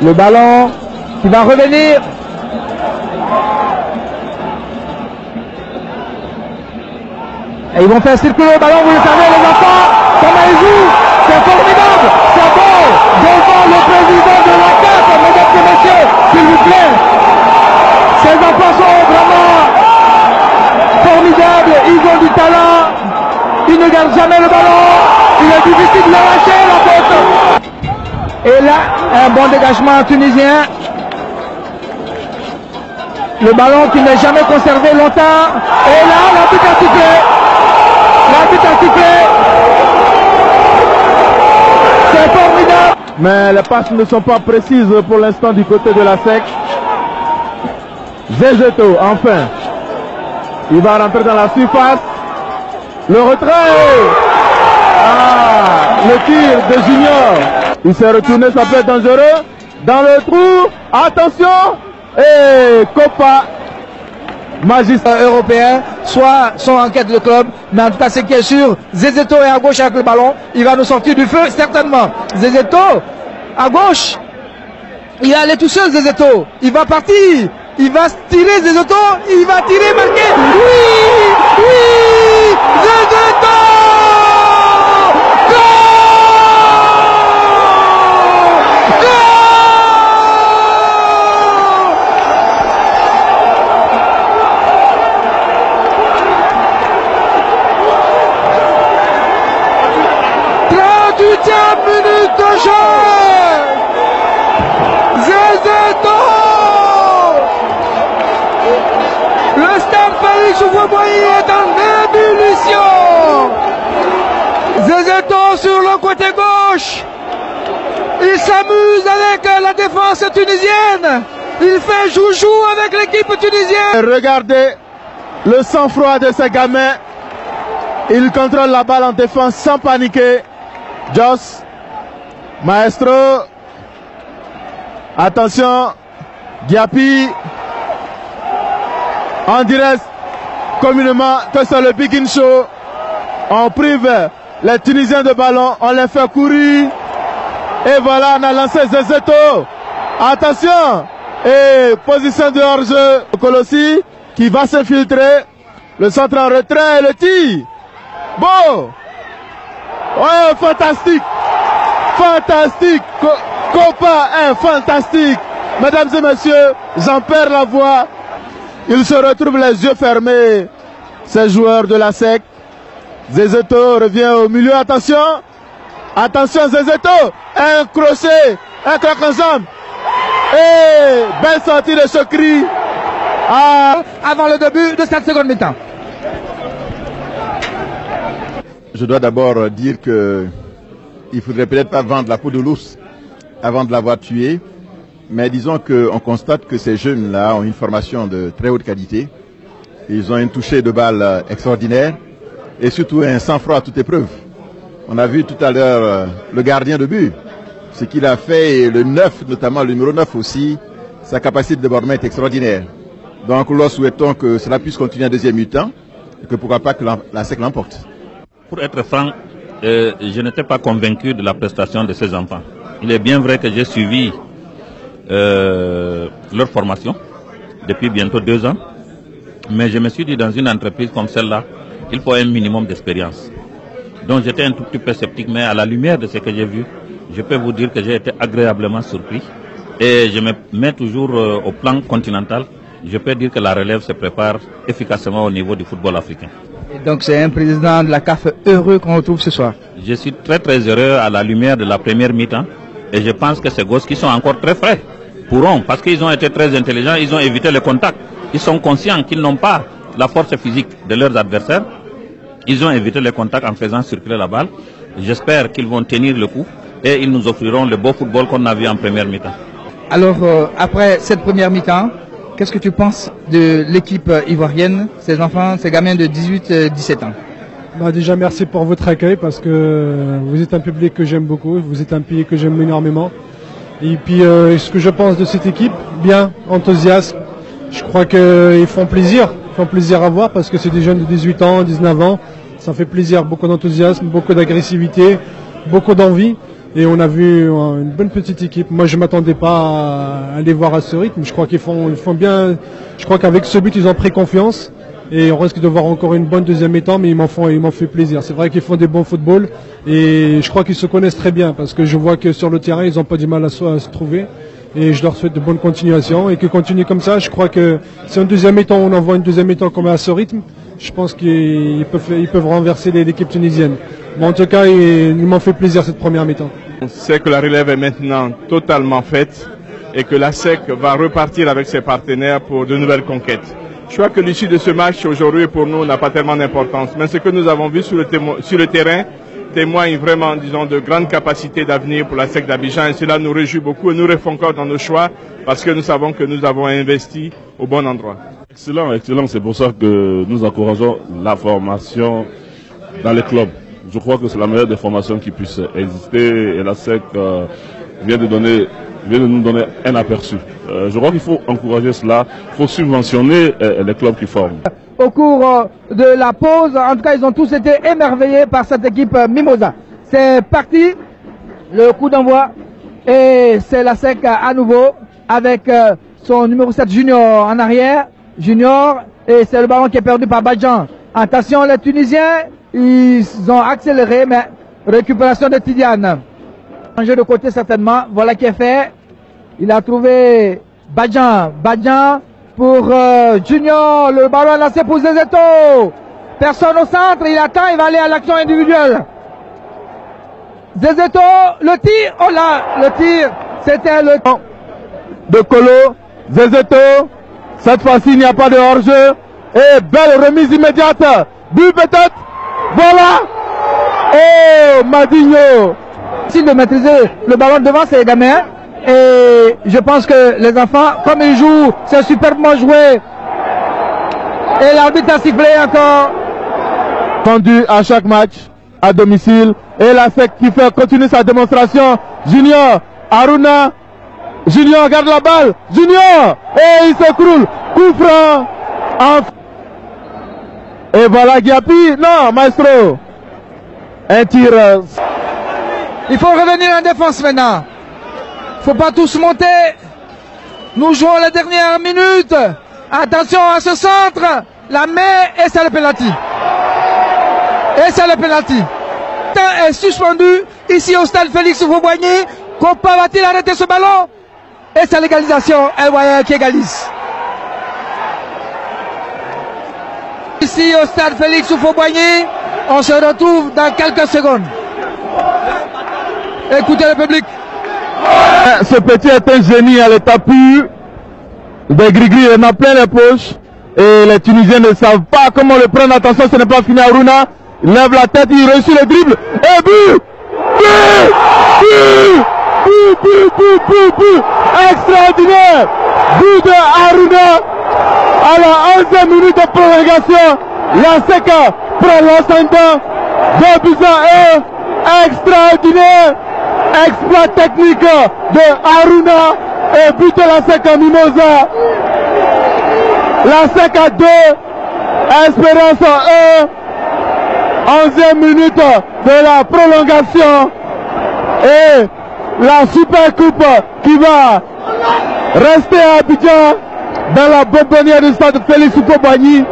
Le ballon qui va revenir. Et ils vont faire circuler le ballon, vous le savez les enfants, comment ils jouent, c'est formidable, c'est beau, devant le président de la CAF, mesdames et messieurs, s'il vous plaît. Ces enfants sont vraiment formidables, ils ont du talent, ils ne gardent jamais le ballon, il est difficile de lâcher la faute. Et là, un bon dégagement tunisien. Le ballon qui n'est jamais conservé longtemps. Et là, l'arbitre a sifflé. L'arbitre a sifflé. C'est formidable. Mais les passes ne sont pas précises pour l'instant du côté de la SEC. Zezeto, enfin. Il va rentrer dans la surface. Le retrait. Ah, le tir de Junior. Il s'est retourné, ça peut être dangereux. Dans le trou. Attention. Et Copa. Magistrat européen, soit sont en quête de club, mais en tout cas, ce qui est sûr, Zezeto est à gauche avec le ballon. Il va nous sortir du feu, certainement. Zezeto, à gauche. Il est allé tout seul, Zezeto. Il va partir. Il va tirer, Zezeto. Il va tirer, marquer. Oui! Oui! Zezeto! Minute de jeu. Zezeto. Le stade Félix Houphouët-Boigny est en ébullition. Zezeto sur le côté gauche. Il s'amuse avec la défense tunisienne. Il fait joujou avec l'équipe tunisienne. Regardez le sang-froid de ces gamins. Il contrôle la balle en défense sans paniquer. Joss, Maestro, attention, Diaby, on dirait communément que c'est le Big In Show. On prive les Tunisiens de ballon, on les fait courir. Et voilà, on a lancé Zezeto. Attention, et position de hors-jeu. Colossi qui va s'infiltrer. Le centre en retrait, le tir. Bon. Ouais, fantastique. Fantastique. Copa est fantastique. Mesdames et messieurs, j'en perds la voix. Ils se retrouvent les yeux fermés. Ces joueurs de la SEC. Zezeto revient au milieu. Attention. Attention Zezeto. Un crochet. Un croc en jambe. Et belle sortie de Chokri. Ah. Avant le début de cette seconde mi-temps. Je dois d'abord dire que il faudrait peut-être pas vendre la peau de l'ours avant de l'avoir tué, mais disons qu'on constate que ces jeunes-là ont une formation de très haute qualité. Ils ont une toucher de balle extraordinaire et surtout un sang-froid à toute épreuve. On a vu tout à l'heure le gardien de but, ce qu'il a fait, et le 9, notamment le numéro 9 aussi, sa capacité de débordement est extraordinaire. Donc nous souhaitons que cela puisse continuer en deuxième mi-temps et que pourquoi pas que la SEC l'emporte. Pour être franc, je n'étais pas convaincu de la prestation de ces enfants. Il est bien vrai que j'ai suivi leur formation depuis bientôt 2 ans, mais je me suis dit dans une entreprise comme celle-là, il faut un minimum d'expérience. Donc j'étais un tout petit peu sceptique, mais à la lumière de ce que j'ai vu, je peux vous dire que j'ai été agréablement surpris. Et je me mets toujours au plan continental. Je peux dire que la relève se prépare efficacement au niveau du football africain. Et donc c'est un président de la CAF heureux qu'on retrouve ce soir. Je suis très heureux à la lumière de la première mi-temps. Et je pense que ces gosses qui sont encore très frais pourront, parce qu'ils ont été très intelligents, ils ont évité le contact. Ils sont conscients qu'ils n'ont pas la force physique de leurs adversaires. Ils ont évité le contact en faisant circuler la balle. J'espère qu'ils vont tenir le coup et ils nous offriront le beau football qu'on a vu en première mi-temps. Alors, après cette première mi-temps, qu'est-ce que tu penses de l'équipe ivoirienne, ces enfants, ces gamins de 18-17 ans? Déjà, merci pour votre accueil parce que vous êtes un public que j'aime beaucoup, vous êtes un pays que j'aime énormément. Et puis, ce que je pense de cette équipe, bien, enthousiasme. Je crois qu'ils font plaisir à voir parce que c'est des jeunes de 18 ans, 19 ans. Ça fait plaisir, beaucoup d'enthousiasme, beaucoup d'agressivité, beaucoup d'envie. Et on a vu une bonne petite équipe. Moi, je ne m'attendais pas à aller voir à ce rythme. Je crois qu'ils font bien. Je crois qu'avec ce but, ils ont pris confiance. Et on risque de voir encore une bonne deuxième mi-temps, mais ils m'en fait plaisir. C'est vrai qu'ils font des bons football. Et je crois qu'ils se connaissent très bien. Parce que je vois que sur le terrain, ils n'ont pas du mal à se trouver. Et je leur souhaite de bonnes continuations. Et qu'ils continuent comme ça. Je crois que si en deuxième mi-temps, on envoie une deuxième mi-temps comme à ce rythme, je pense qu'ils peuvent renverser l'équipe tunisienne. Mais en tout cas, ils m'ont fait plaisir cette première mi-temps. On sait que la relève est maintenant totalement faite et que la SEC va repartir avec ses partenaires pour de nouvelles conquêtes. Je crois que l'issue de ce match aujourd'hui pour nous n'a pas tellement d'importance, mais ce que nous avons vu sur le terrain témoigne vraiment, disons, de grandes capacités d'avenir pour la SEC d'Abidjan et cela nous réjouit beaucoup et nous réconforte dans nos choix parce que nous savons que nous avons investi au bon endroit. Excellent, excellent. C'est pour ça que nous encourageons la formation dans les clubs. Je crois que c'est la meilleure des formations qui puisse exister et la SEC vient de nous donner un aperçu. Je crois qu'il faut encourager cela, il faut subventionner les clubs qui forment. Au cours de la pause, en tout cas, ils ont tous été émerveillés par cette équipe Mimosa. C'est parti, le coup d'envoi, et c'est la SEC à nouveau avec son numéro 7 Junior en arrière. Junior, et c'est le ballon qui est perdu par Badjan. Attention, les Tunisiens, ils ont accéléré, mais récupération de Tidiane. Changé de côté certainement, voilà qui est fait. Il a trouvé Badjan. Badjan pour Junior, le ballon est lancé pour Zezeto. Personne au centre, il attend, il va aller à l'action individuelle. Zezeto, le tir, oh là, le tir, c'était le temps de Kolo, Zezeto. Cette fois-ci, il n'y a pas de hors-jeu. Et belle remise immédiate. But peut-être. Voilà. Oh, Madinho. Difficile de maîtriser le ballon devant ces gamins. Et je pense que les enfants, comme ils jouent, c'est superbement joué. Et l'arbitre a sifflé encore. Tendu à chaque match, à domicile. Et la SEC qui fait continuer sa démonstration. Junior, Aruna. Junior garde la balle. Junior. Et il s'écroule. Coup franc. Et voilà Giapi. Non, Maestro. Un tir. Il faut revenir en défense maintenant. Il ne faut pas tous monter. Nous jouons les dernières minutes. Attention à ce centre. La main et c'est le penalty. Et c'est le penalty. Le temps est suspendu ici au stade Félix Houphouët-Boigny. Copa va-t-il arrêter ce ballon? Et c'est l'égalisation. El Waya qui égalise. Ici au stade Félix Houphouët-Boigny, on se retrouve dans quelques secondes. Écoutez le public. Ce petit est un génie à l'état pur. Des gris-gris, il en a plein les poches. Et les Tunisiens ne savent pas comment le prendre. Attention, ce n'est pas fini. Aruna, il lève la tête, il réussit le dribble. Et but! But! Extraordinaire! But de Aruna à la 11e minute de prolongation. La SEC prend l'ascendant. 2-1. Extraordinaire! Exploit technique de Aruna et but de la SEC à Mimosa. La SEC à 2, Espérance à 1. 11e minute de la prolongation. Et la Super Coupe qui va rester à Abidjan dans la bonbonnière du stade Félix Houphouët-Boigny.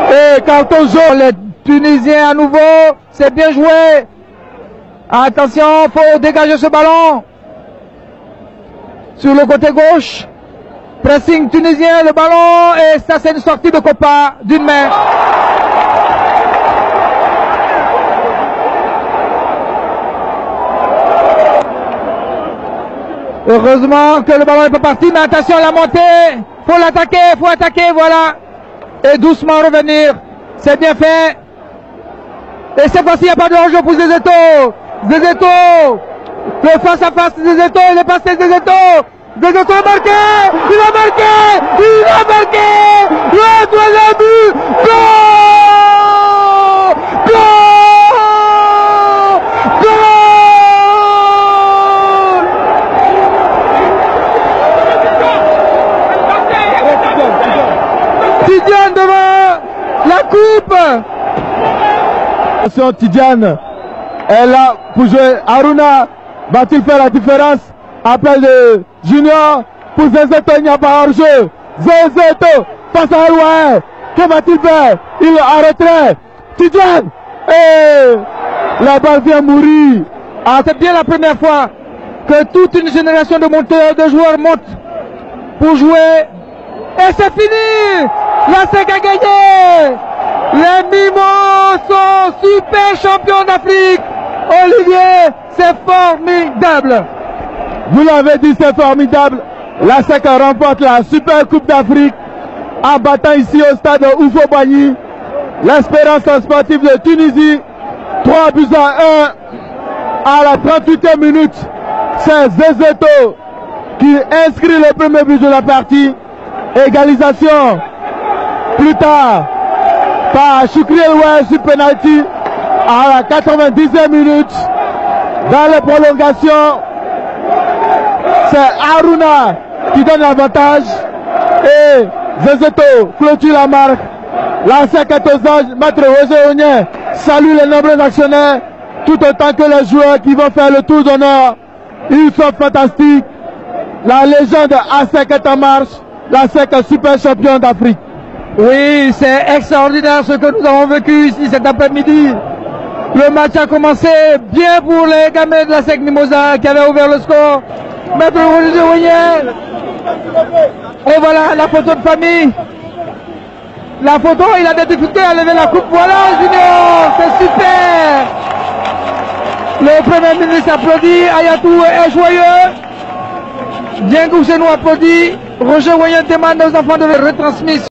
Et carton jaune. Les Tunisiens à nouveau, c'est bien joué. Attention, il faut dégager ce ballon. Sur le côté gauche. Pressing tunisien, le ballon. Et ça, c'est une sortie de Copa d'une main. Heureusement que le ballon n'est pas parti. Mais attention à la montée. Faut attaquer, voilà. Et doucement revenir. C'est bien fait. Et cette fois-ci, il n'y a pas de hors-jeu pour Zezeto. Zezeto, le face-à-face de Zezeto, il est passé Zezeto. Zezeto a marqué, il a marqué, le troisième but, goal, Tidiane devant la coupe. Attention, Tidiane est là pour jouer. Aruna Va-t-il faire la différence? Appel de Junior pour Zezeto, il n'y a pas hors-jeu. Zezeto passe à loin. Que va-t-il faire? Il est en retrait. Tidjane. Et la balle vient mourir. Ah, c'est bien la première fois que toute une génération de monteurs, de joueurs montent pour jouer. Et c'est fini. La SEC a gagné. Les Mimos sont super champions d'Afrique. Olivier, c'est formidable. Vous l'avez dit, c'est formidable. La SEC remporte la Super Coupe d'Afrique en battant ici au stade Oufo-Bagny l'Espérance sportive de Tunisie. 3 buts à 1 à la 38e minute. C'est Zezeto qui inscrit le premier but de la partie. Égalisation plus tard par Choukriel Ouai sur penalty à la 90e minute. Dans les prolongations, c'est Haruna qui donne l'avantage et Zezeto clôture la marque. La SEC est aux anges. Maître Roger Onyen salue les nombreux actionnaires tout autant que les joueurs qui vont faire le tour d'honneur. Ils sont fantastiques. La légende ASEC est en marche. La SEC est super champion d'Afrique. Oui, c'est extraordinaire ce que nous avons vécu ici cet après-midi. Le match a commencé bien pour les gamins de la SEC Mimosa qui avaient ouvert le score. Maître Roger Onyen. Et voilà la photo de famille. La photo, il a des difficultés à lever la coupe. Voilà Junior, c'est super. Le Premier ministre applaudit, Ayatou est joyeux. Diengou Senou applaudit. Roger Onyen demande aux enfants de le retransmettre.